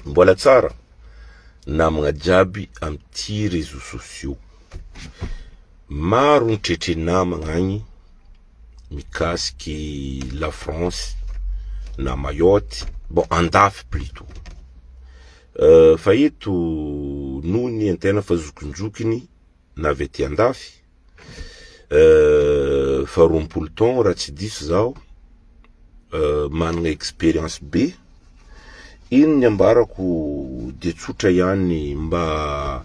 Mbola tsara namagna jiaby amty réseaux sociaux. Maro nitretre namagna agny mikasiky la France na Mayotte, bon andafy plutôt. Fa eto nony antena fa zokinjokiny na avy aty andafy. Fa 20 taogno raha tsy diso zaho, managna expérience be. Ino ny ambarako de tsotra ihany mba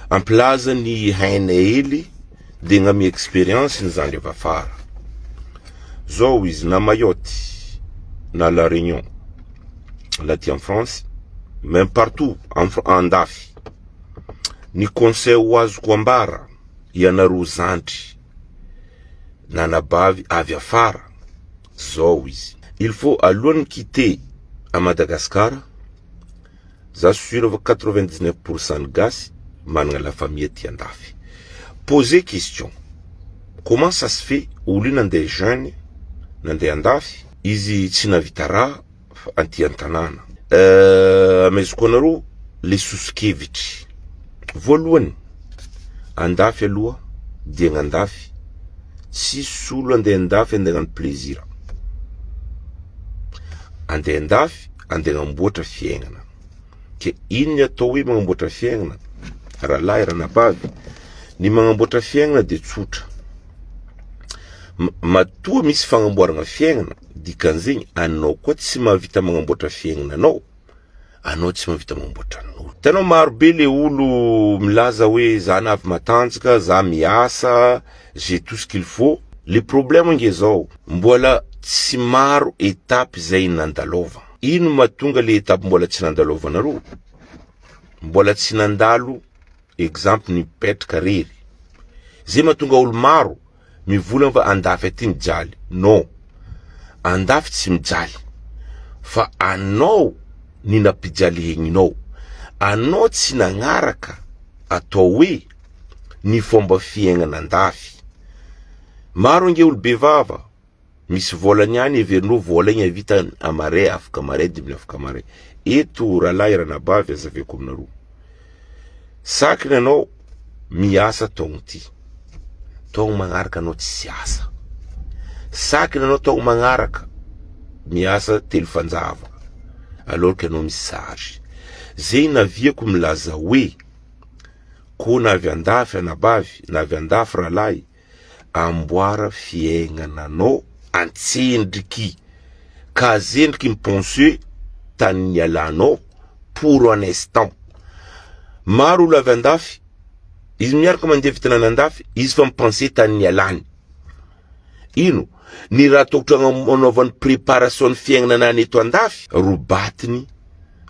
amplaza ny haina hely de gn'amy expérience ny zany avy afara. Zao izy na Mayotte na La Réunion, là en France, même partout en andafy. Ny conseil oazoko ambara ianareo zandry na nabavy avy afara zao izy. Il faut alohan'ny quitter à Madagascar, za sûr 99% de gasy managna la famille aty andafy. Posez question. Comment ça se fait olo nandeha jeune nandeha andafy izy tsy navita raha aty antanana. Amezako anareo le sosikevitry. Voalohany andafy aloha dia gn'andafy tsisy olo andeha andafy andeha hagnano plaisir. Andeha andafy andeha hagnamboatra fiaignana. Ke ino atao hoe magnamboatra fiaignana? Raha lahy raha nabavy, ny magnamboatra fiaignana de tsotra. Matoa misy fagnamboarana fiaignana, dikan'izegny anao koa tsy mahavita magnamboatra fiaignana anao tsy mahavita magnamboatra an'olo. Tanao maro be le olo milaza hoe za navy matanjaka, za miasa, j'ai tout ce qu'il faut. Le problème nge zao, mbola tsy maro étape zay nandalova. Ino mahatonga le étape mbola tsy nandalovanareo? Mbola tsy nandalo exemple nipetraka rery. Zay mahatonga olo maro mivolagna fa andafy aty mijaly. Non, andafy tsy mijaly, fa anao ny nampijaly egninao. Anao tsy nagnaraka atao hoe ny fomba fiaignana andafy. Maro nge olo bevava, misy volany ihany everinao vola igny avita amare afaka amare dimy afaka amare. Eto rahalahy ranabavy azaveko aminareo. Sakina anao miasa taogno ty, taogno magnaraka anao tsy asa. Sakina anao taogno magnaraka miasa telo fanjava, alors que anao misy sary. Zay naviako milaza hoe ko navy andafy anabavy, navy andafy rahalahy, amboara fiaignananao antsendriky, ka zendriky mipense tany nialanao pour un instant. Maro olo avy andafy, izy miaraka mandeha vitanany andafy, izy fa mipense tany nialany. Ino? Ny raha tokotro anaovany préparation fiaignanana eto andafy, robatiny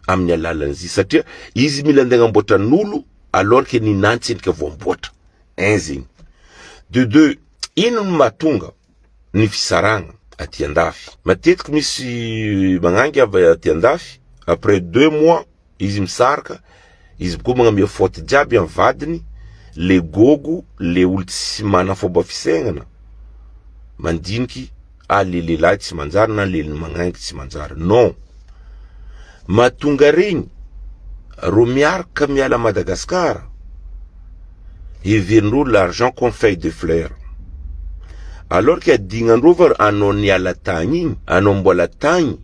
amin'ny alalan'izy satria izy mila andeha hagnamboatra n'olo alors que ninantsendrika voamboatra. Un zegny. De deux, ino ny mahatonga ny fisaragna aty andafy? Matetiky misy magnangy avy aty andafy, après 2 mois izy misaraka, izy koa magnamia faute jiaby amin'ny vadiny, le gogo, le olo tsy mana fomba fisaignana mandiniky le lehilahy tsy manjary na le magnangy tsy manjary. Non, mahatonga regny ro miaraka miala Madagascar, heverin'olo l'argent qu'on fait de fleurs, alors que adignandreo fa anao niala tagny igny, anao mbola tagny,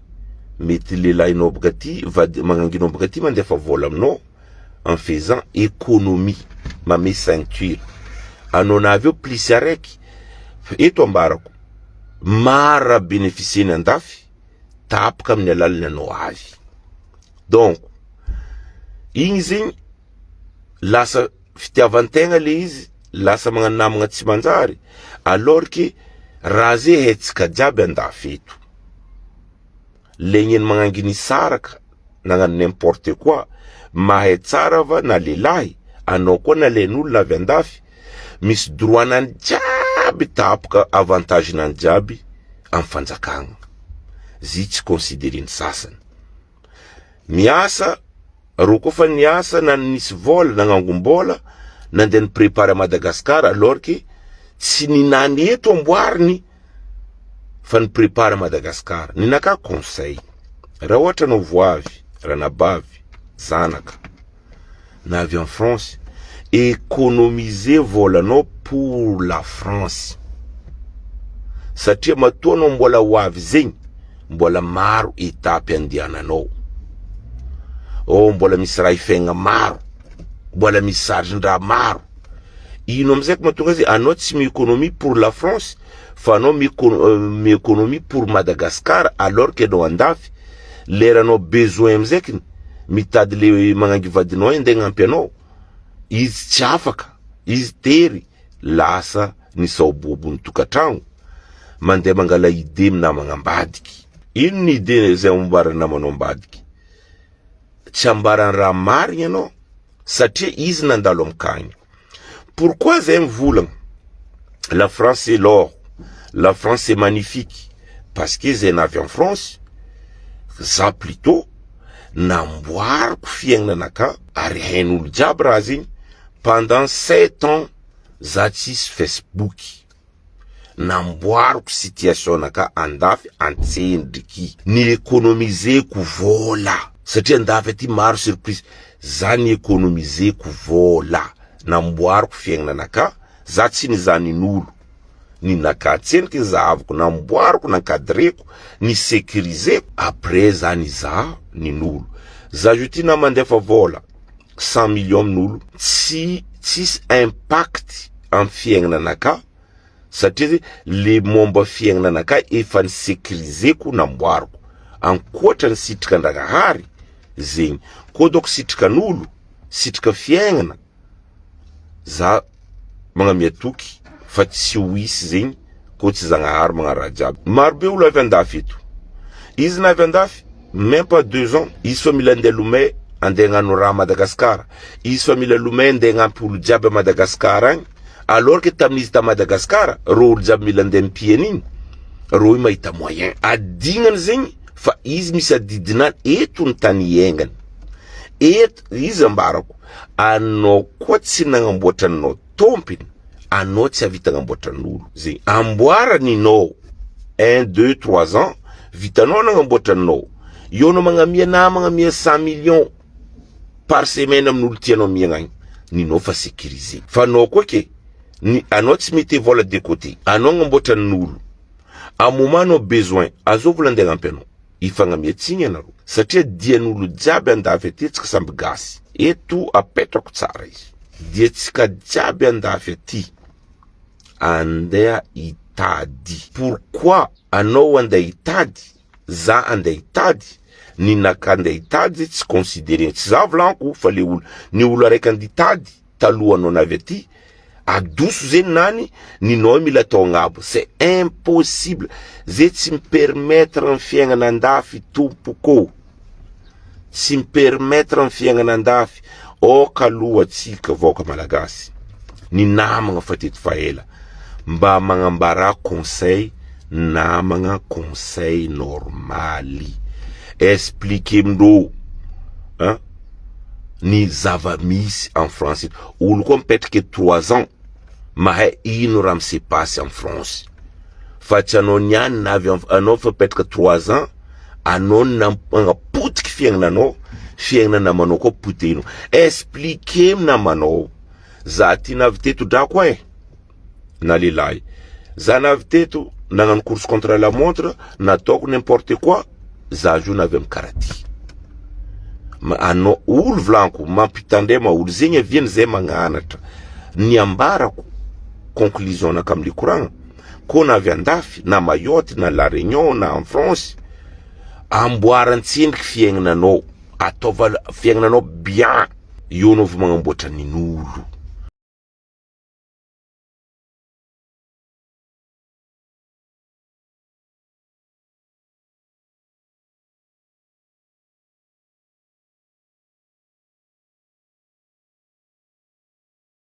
mety lehilahinao boka ty, magnanginao boka ty mandefa vola aminao en faisant économie, mame ceinture. Anao navy eo plisy araiky. Eto ambarako, mara bénéficier ny andafy, tapaka amin'ny alalany anao avy. Donc, igny zegny lasa fitiavantegna le izy, lasa magnano namagna tsy manjary, alors que raha zay hetsika jiaby andafy eto. Legneny magnanginy saraka, nagnano n'importe quoi, mahay tsara va na lehilahy, anao koa na len'olo navy andafy, misy droit-nany jiaby tapaka avantage-nany jiaby amin'ny fanjakagna. Zy tsy considéreny sasany. Miasa, ro koa fa niasa na nisy vola na nangom-bola, nandeha niprépare à Madagascar alors que tsy ninany eto amboariny fa niprépare à Madagascar. Ninaka conseil. Raha ohatra anao voavy, ranabavy, zanaka na avy en France, économiser volanao pour la France satria matoa anao mbola ho avy zegny mbola maro etapy andehananao. Mbola misy raha ifegna maro, mbola misy sarindra maro. Ino amizay ko matonga azy anao tsy mi-économie pour la France fa anao mi-économie pour Madagascar, alors que anao andafy leranao besoin amizay mitady le magnangivadinao andeha agnampy anao, izy tsy afaka, izy tery lasa ny saobobo ny tokatrano mandeha mangala ide amin'ny namagna ambadiky. Ino ny ide zay ambarana namanao ambadiky? Tsy ambarany raha marigny anao satria izy nandalo amkagny. Pourquoi zay mivolagna la France c'est l'or, la France c'est magnifique? Parce que zay navy en France za plutôt namboariko fiaignananaka ary hain'olo jiaby raha zegny. Pendant 7 ans za tsisy Facebook, namboariko situation naka andafy antsendriky, ni économiseko vola satria andafy aty maro surprise. Za ni économiseko vola, namboariko fiaignananaka, za tsy nizanin'olo, ni nakatsendriky zahavako, namboariko, nankadreko, ni sécuriseko. Après za niza nin'olo, za juti na mandefa vola 100 millions amin'olo, tsisy impact am fiaignananaka satria le momba fiaignananaka efa nisécuriseko, namboariko. Ankoatra ny sitrika andragahary zegny, koa doko sitrika n'olo, sitrika fiaignana, za magnamia toky fa tsy ho isy zegny koa tsy zagnahary magnaraha jiaby. Marobe olo avy andafy eto, izy na avy andafy même pas 2 ans, izy fa mila andeha lomay andeha agnano raha Madagascar, izy fa mila lomay andeha agnampy olo jiaby a Madagascar agny, alors que tamin'izy ta Madagascar ro olo jiaby mila andeha mipihany igny ro i mahita moyen adignany zegny fa izy misy adidinany eto ny tany iaingany. Eto izy ambarako, anao koa tsy nagnamboatranao tompiny, anao tsy avita nagnamboatran'olo zegny. Amboaraninao 1, 2, 3 ans, vitanao nagnamboatranao, io anao magnamia 100 millions par semaine amin'olo tianao miagna agny, ninao fa sécurisé. Fa anao koa ke anao tsy mety vola de côté, anao nagnamboatran'olo, a moment anao besoin azo vola andeha agnampy anao, ifagnamiatsigny anaro satria dian'olo jiaby andafy aty tsika samby gasy. Eto apetrako tsara izy, diatsika jiaby andafy aty andeha itady. Pourquoi anao andeha itady, za andeha itady, ni naka andeha itady tsy considéré, tsy za volanko fa le olo, ny olo araiky andeha itady taloha anao navy aty adoso zegny nany, ninao mila tao agnabo. C'est impossible, zay tsy mipermettre ny fiaignana andafy tompoko, tsy mipermettre ny fiaignana andafy. Kaloha atsika vaoka malagasy, ny namagna fa teto faela, mba magnambara conseil, namagna conseil normali, expliquer mndô ny zava-misy en France. Olo koa mipetraka 3 ans mahay ino raha misepasy en France, fa tsy anao niany navy anao fa mipetraka 3 ans, anao nagnapotiky fiaignananao, fiaignana namanao koa poteno. Expliquer namanao, za ty navy teto drako na lelahy, za navy teto nagnano course contre la montre, nataoko n'importe quoi, za jo navy amy karaty. Anao olo volanko mampitandrema olo zegny aviany zay magnanatra. Ny ambarako conclusion naka amle koragna, ko navy andafy na Mayotte na La Réunion na en France, amboarantsendriky fiaignananao, ataova fiaignananao bien, io anao vao magnamboatra nin'olo.